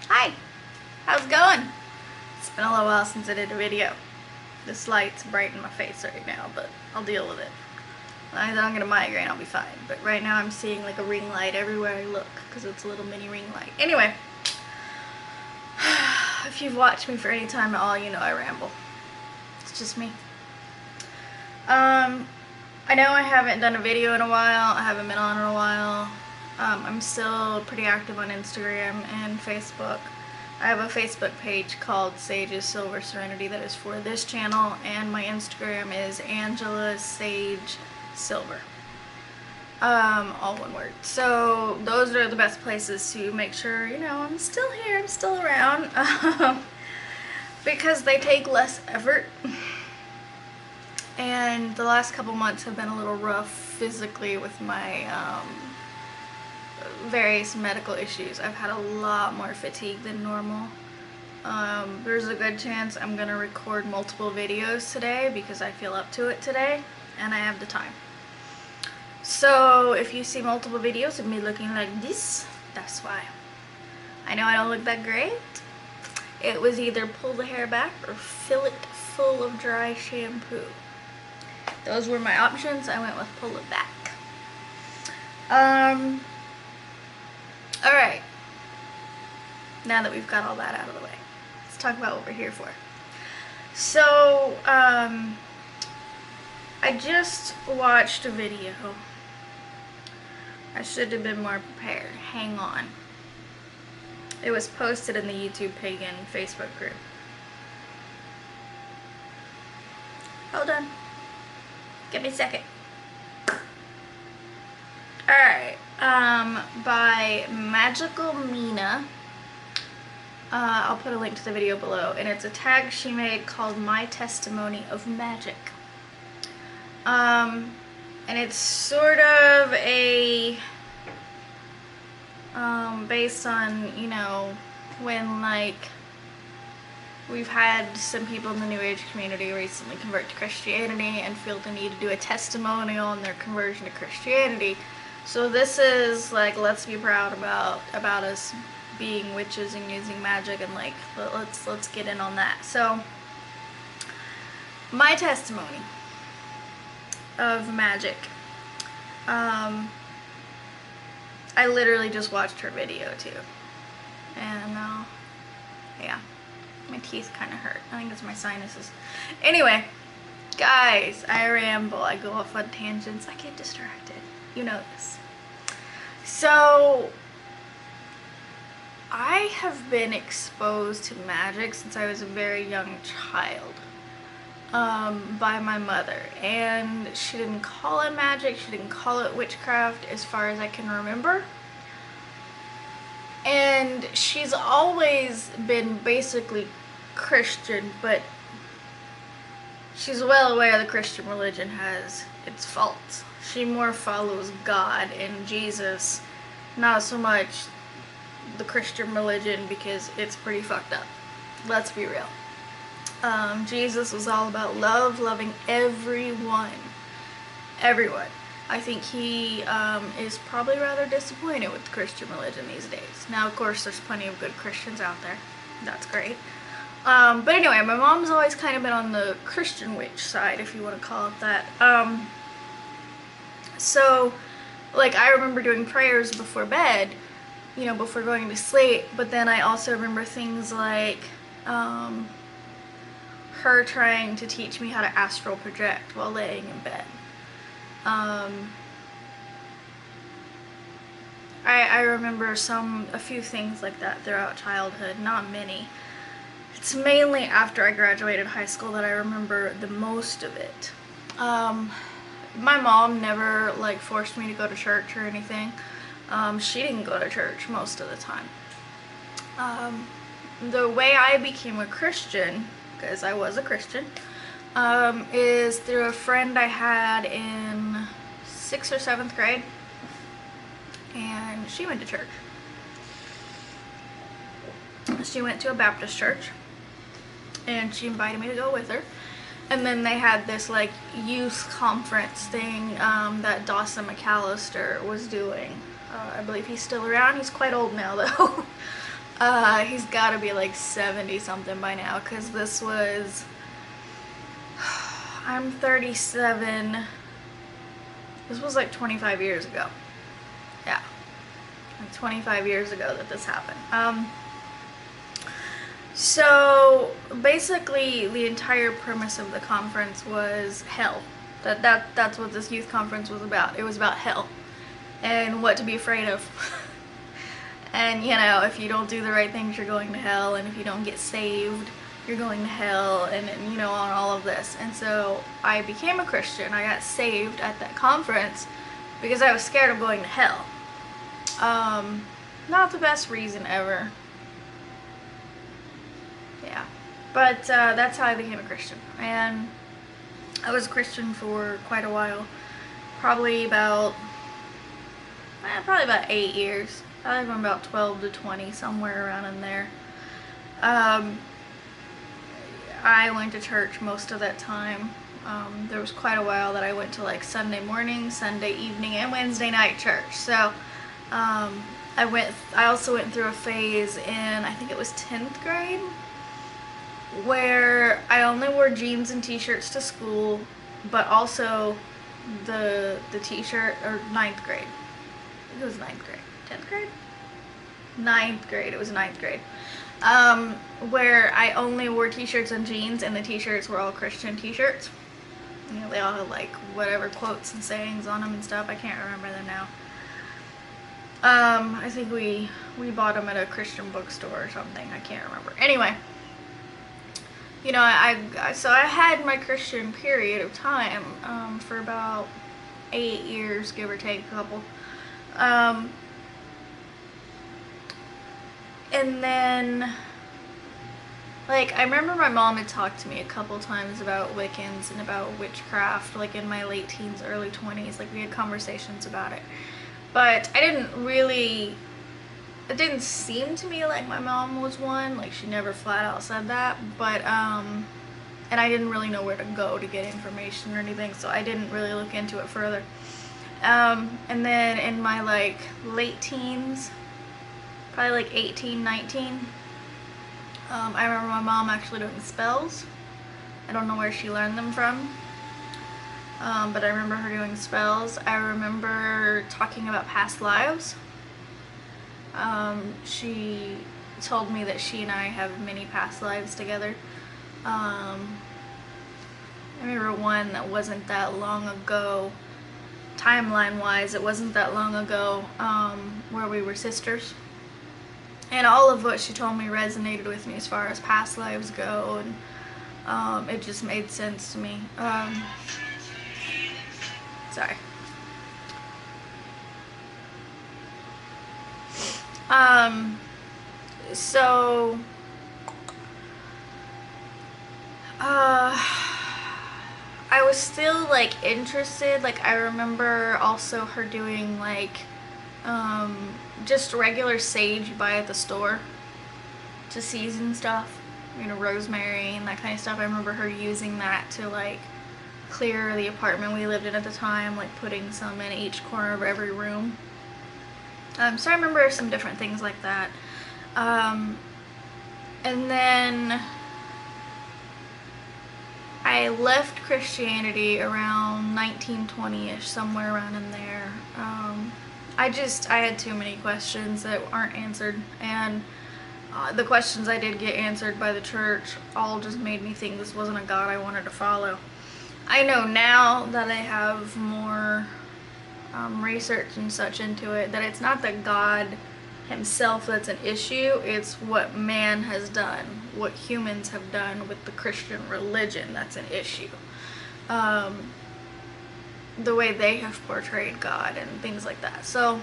Hi, how's it going? It's been a little while since I did a video. This light's bright in my face right now, but I'll deal with it. When I don't get a migraine, I'll be fine. But right now I'm seeing like a ring light everywhere I look because it's a little mini ring light. Anyway, if you've watched me for any time at all, you know I ramble. It's just me. I know I haven't done a video in a while. I haven't been on in a while. I'm still pretty active on Instagram and Facebook. I have a Facebook page called Sage's Silver Serenity that is for this channel, and my Instagram is Angela Sage Silver. All one word. So those are the best places to make sure, you know, I'm still here, I'm still around, because they take less effort. And the last couple months have been a little rough physically with my various medical issues. I've had a lot more fatigue than normal. There's a good chance I'm gonna record multiple videos today because I feel up to it today and I have the time. So if you see multiple videos of me looking like this, that's why. I know I don't look that great. It was either pull the hair back or fill it full of dry shampoo. Those were my options. I went with pull it back. Alright. Now that we've got all that out of the way, let's talk about what we're here for. So, I just watched a video. I should have been more prepared. Hang on. It was posted in the YouTube Pagan Facebook group. Hold on. Give me a second. Alright, by Majickal Mina. I'll put a link to the video below, and it's a tag she made called My Testimony of Magic. And it's sort of a, based on, you know, when, like, we've had some people in the New Age community recently convert to Christianity and feel the need to do a testimonial on their conversion to Christianity. So this is like, let's be proud about us being witches and using magic, and like let's get in on that. So my testimony of magic. I literally just watched her video too, and yeah. My teeth kind of hurt. I think it's my sinuses. Anyway, guys, I ramble. I go off on tangents. I get distracted. You know this. So, I have been exposed to magic since I was a very young child by my mother. And she didn't call it magic. She didn't call it witchcraft as far as I can remember. And she's always been basically Christian, but she's well aware the Christian religion has its faults. She more follows God and Jesus, not so much the Christian religion, because it's pretty fucked up. Let's be real. Jesus was all about love, loving everyone. Everyone. I think he is probably rather disappointed with the Christian religion these days. Now, of course, there's plenty of good Christians out there. That's great. But anyway, my mom's always kind of been on the Christian witch side, if you want to call it that. So, like, I remember doing prayers before bed, you know, before going to sleep. But then I also remember things like her trying to teach me how to astral project while laying in bed. I remember a few things like that throughout childhood, not many. It's mainly after I graduated high school that I remember the most of it. My mom never, like, forced me to go to church or anything. She didn't go to church most of the time. The way I became a Christian, because I was a Christian, is through a friend I had in 6th or 7th grade, and she went to church. She went to a Baptist church, and she invited me to go with her. And then they had this, like, youth conference thing that Dawson McAllister was doing. I believe he's still around. He's quite old now, though. He's got to be like 70 something by now, because this was, I'm 37. This was like 25 years ago. Yeah, like 25 years ago that this happened. So basically, the entire premise of the conference was hell. That's what this youth conference was about. It was about hell and what to be afraid of. And you know, if you don't do the right things, you're going to hell, and if you don't get saved, you're going to hell, and you know, on all of this. And so I became a Christian. I got saved at that conference because I was scared of going to hell. Not the best reason ever. Yeah, but that's how I became a Christian. And I was a Christian for quite a while, probably about 8 years. Probably from about 12 to 20, somewhere around in there. I went to church most of that time. There was quite a while that I went to like Sunday morning, Sunday evening, and Wednesday night church. So I also went through a phase in, I think it was 10th grade, where I only wore jeans and t-shirts to school, but also the t-shirt, or 9th grade. I think it was 9th grade. 10th grade? 9th grade. It was 9th grade. Where I only wore t-shirts and jeans, and the t-shirts were all Christian t-shirts. You know, they all had like whatever quotes and sayings on them and stuff. I can't remember them now. I think we bought them at a Christian bookstore or something. I can't remember. Anyway, you know, so I had my Christian period of time for about 8 years, give or take a couple. And then, like, I remember my mom had talked to me a couple times about Wiccans and about witchcraft, like in my late teens, early 20s. Like, we had conversations about it. But it didn't seem to me like my mom was one. Like, she never flat out said that. But, and I didn't really know where to go to get information or anything, so I didn't really look into it further. And then in my, like, late teens, probably like 18, 19, I remember my mom actually doing spells. I don't know where she learned them from, but I remember her doing spells. I remember talking about past lives. She told me that she and I have many past lives together. I remember one that wasn't that long ago, timeline-wise, it wasn't that long ago, where we were sisters. And all of what she told me resonated with me as far as past lives go, and it just made sense to me. Sorry. So I was still like interested. Like, I remember also her doing like just regular sage you buy at the store to season stuff, you know, rosemary and that kind of stuff. I remember her using that to like clear the apartment we lived in at the time, like putting some in each corner of every room. So I remember some different things like that. And then I left Christianity around 1920-ish, somewhere around in there. I had too many questions that aren't answered, and the questions I did get answered by the church all just made me think this wasn't a God I wanted to follow. I know now that I have more research and such into it, that it's not that God himself that's an issue, it's what man has done, what humans have done with the Christian religion that's an issue. The way they have portrayed God and things like that. So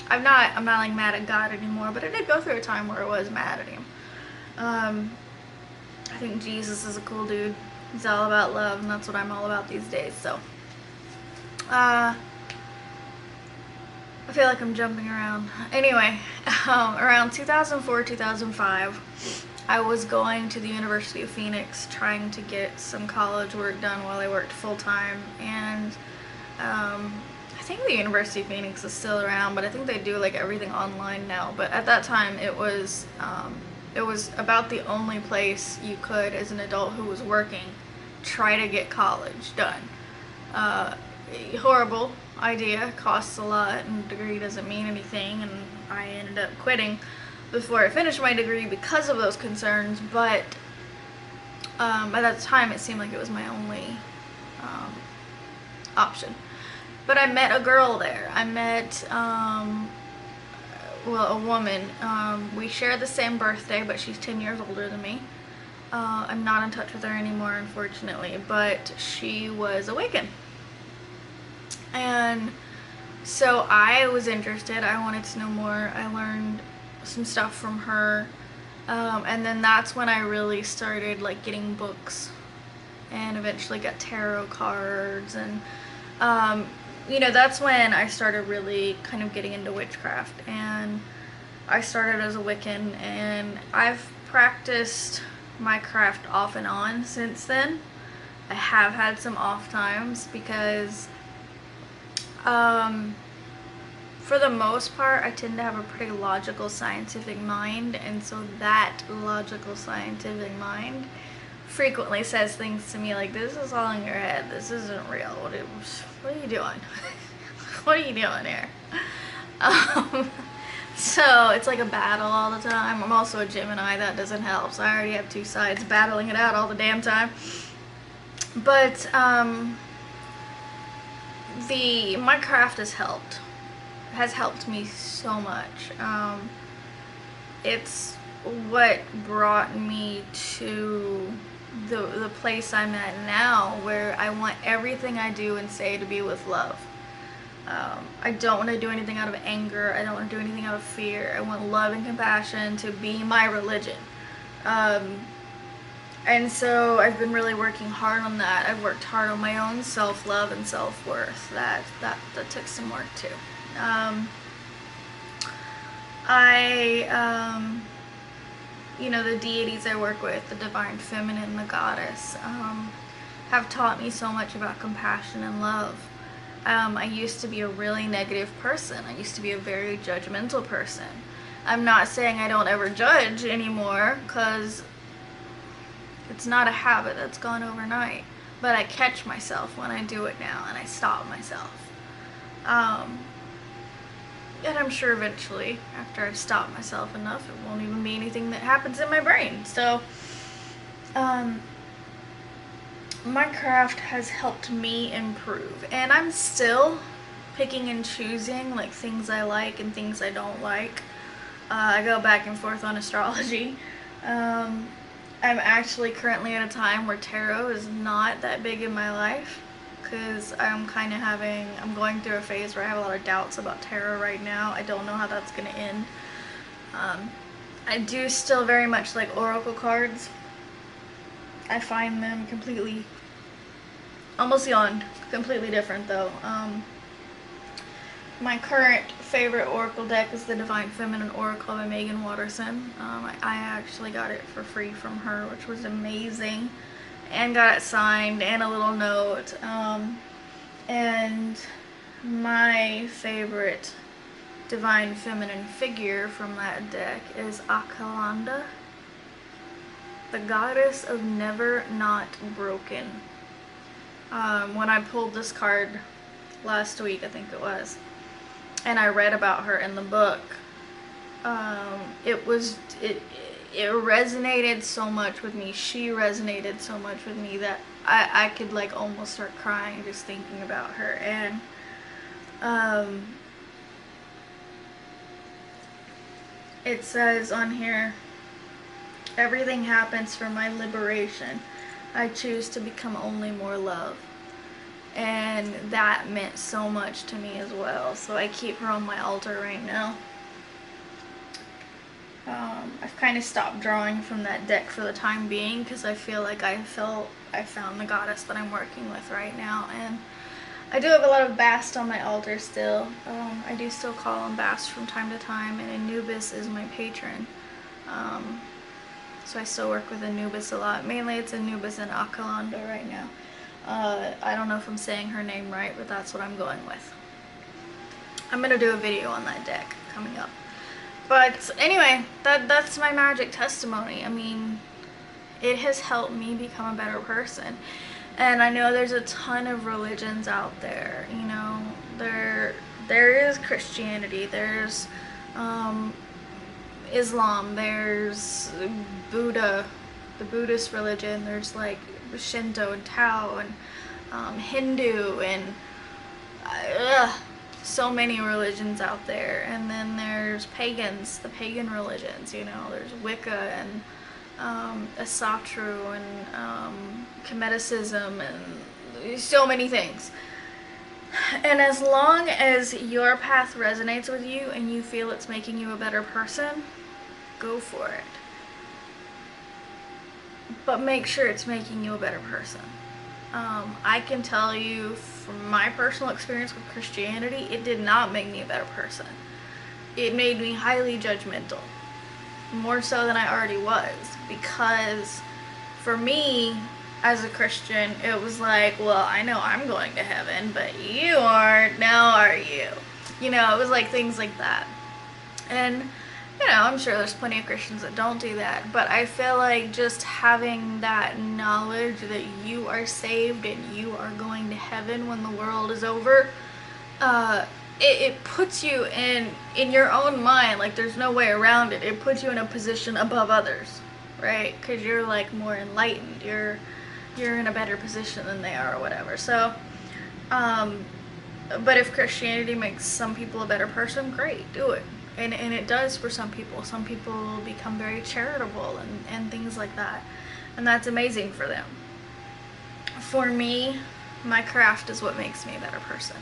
I'm not like mad at God anymore, but I did go through a time where I was mad at him. I think Jesus is a cool dude. He's all about love, and that's what I'm all about these days. So I feel like I'm jumping around. Anyway, around 2004, 2005, I was going to the University of Phoenix trying to get some college work done while I worked full-time, and I think the University of Phoenix is still around, but I think they do like everything online now. But at that time, it was about the only place you could, as an adult who was working, try to get college done. Horrible idea, costs a lot, and degree doesn't mean anything, and I ended up quitting before I finished my degree because of those concerns. But at that time, it seemed like it was my only option. But I met a girl there. I met, a woman. We share the same birthday, but she's 10 years older than me. I'm not in touch with her anymore, unfortunately, but she was a Wiccan. And so I was interested. I wanted to know more. I learned some stuff from her. And then that's when I really started like getting books, and eventually got tarot cards, and that's when I started really kind of getting into witchcraft. And I started as a Wiccan, and I've practiced my craft off and on since then. I have had some off times because for the most part, I tend to have a pretty logical, scientific mind, and so that logical, scientific mind frequently says things to me like, this is all in your head, this isn't real, what are you doing? What are you doing here? So it's like a battle all the time. I'm also a Gemini, that doesn't help, so I already have two sides battling it out all the damn time. But my craft has helped me so much. It's what brought me to the place I'm at now, where I want everything I do and say to be with love. I don't want to do anything out of anger. I don't want to do anything out of fear. I want love and compassion to be my religion. And so I've been really working hard on that. I've worked hard on my own self-love and self-worth. That took some work too. The deities I work with, the divine feminine, the goddess, have taught me so much about compassion and love. I used to be a really negative person. I used to be a very judgmental person. I'm not saying I don't ever judge anymore, because it's not a habit that's gone overnight. But I catch myself when I do it now, and I stop myself. And I'm sure eventually, after I've stopped myself enough, it won't even be anything that happens in my brain. So, my craft has helped me improve. And I'm still picking and choosing, like, things I like and things I don't like. I go back and forth on astrology. I'm actually currently at a time where tarot is not that big in my life, because I'm going through a phase where I have a lot of doubts about tarot right now. I don't know how that's going to end. I do still very much like oracle cards. I find them almost beyond completely different though. My current favorite oracle deck is the Divine Feminine Oracle by Megan Watterson. I actually got it for free from her, which was amazing. And got it signed and a little note. And my favorite divine feminine figure from that deck is Akalanda, the goddess of never not broken. When I pulled this card last week, I think it was, and I read about her in the book, it resonated so much with me. She resonated so much with me that I could like almost start crying just thinking about her. And it says on here, everything happens for my liberation. I choose to become only more love. And that meant so much to me as well. So I keep her on my altar right now. I've kind of stopped drawing from that deck for the time being, because I feel like I found the goddess that I'm working with right now. And I do have a lot of Bast on my altar still. I do still call on Bast from time to time, and Anubis is my patron. So I still work with Anubis a lot. Mainly it's Anubis and Akalanda right now. I don't know if I'm saying her name right, but that's what I'm going with. I'm gonna do a video on that deck coming up. But anyway, that's my magic testimony. I mean, it has helped me become a better person. And I know there's a ton of religions out there, you know. There is Christianity, there's Islam, there's Buddha, the Buddhist religion, there's like Shinto and Tao and Hindu and so many religions out there. And then there's pagans, the pagan religions, you know, there's Wicca and Asatru and Kemeticism and so many things. And as long as your path resonates with you and you feel it's making you a better person, go for it. But make sure it's making you a better person. I can tell you from my personal experience with Christianity, it did not make me a better person. It made me highly judgmental. More so than I already was. Because for me, as a Christian, it was like, well, I know I'm going to heaven, but you aren't, now are you? You know, it was like things like that. And, you know, I'm sure there's plenty of Christians that don't do that, but I feel like just having that knowledge that you are saved and you are going to heaven when the world is over, it puts you in your own mind, like there's no way around it. It puts you in a position above others, right? Because you're like more enlightened. You're in a better position than they are or whatever. So, but if Christianity makes some people a better person, great, do it. And it does for some people. Some people become very charitable and things like that. And that's amazing for them. For me, my craft is what makes me a better person.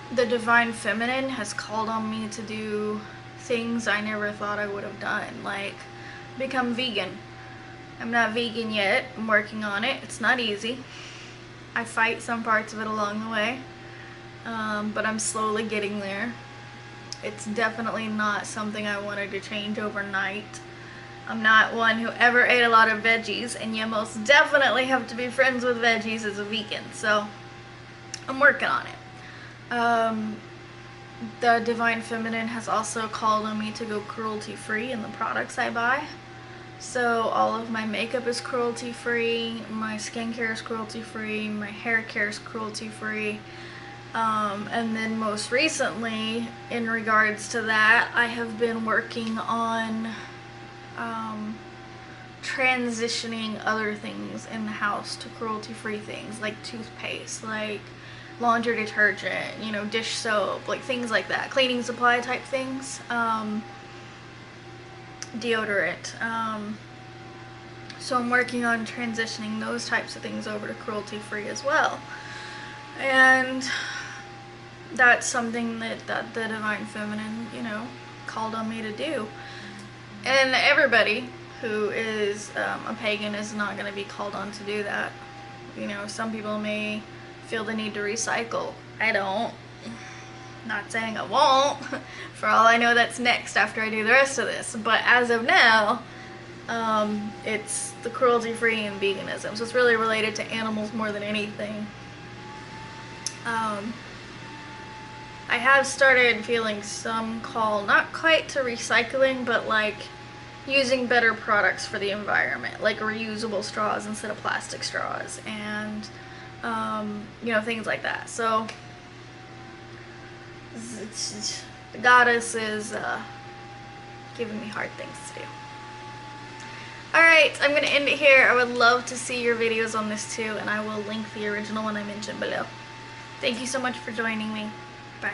The Divine Feminine has called on me to do things I never thought I would have done, like become vegan. I'm not vegan yet. I'm working on it. It's not easy. I fight some parts of it along the way, but I'm slowly getting there. It's definitely not something I wanted to change overnight. I'm not one who ever ate a lot of veggies, and you most definitely have to be friends with veggies as a vegan, so I'm working on it. The Divine Feminine has also called on me to go cruelty-free in the products I buy. So all of my makeup is cruelty-free, my skincare is cruelty-free, my hair care is cruelty-free. And then most recently, in regards to that, I have been working on transitioning other things in the house to cruelty-free things, like toothpaste, like laundry detergent, you know, dish soap, like things like that, cleaning supply type things, deodorant. So I'm working on transitioning those types of things over to cruelty-free as well. And that's something that the Divine Feminine, you know, called on me to do. And everybody who is a pagan is not going to be called on to do that. You know, some people may feel the need to recycle. I don't. Not saying I won't. For all I know, that's next after I do the rest of this. But as of now, it's the cruelty-free and veganism. So it's really related to animals more than anything. I have started feeling some call, not quite to recycling, but like using better products for the environment, like reusable straws instead of plastic straws, and you know, things like that. So the goddess is giving me hard things to do. alright, I'm gonna end it here. I would love to see your videos on this too, and I will link the original one I mentioned below. Thank you so much for joining me. Bye.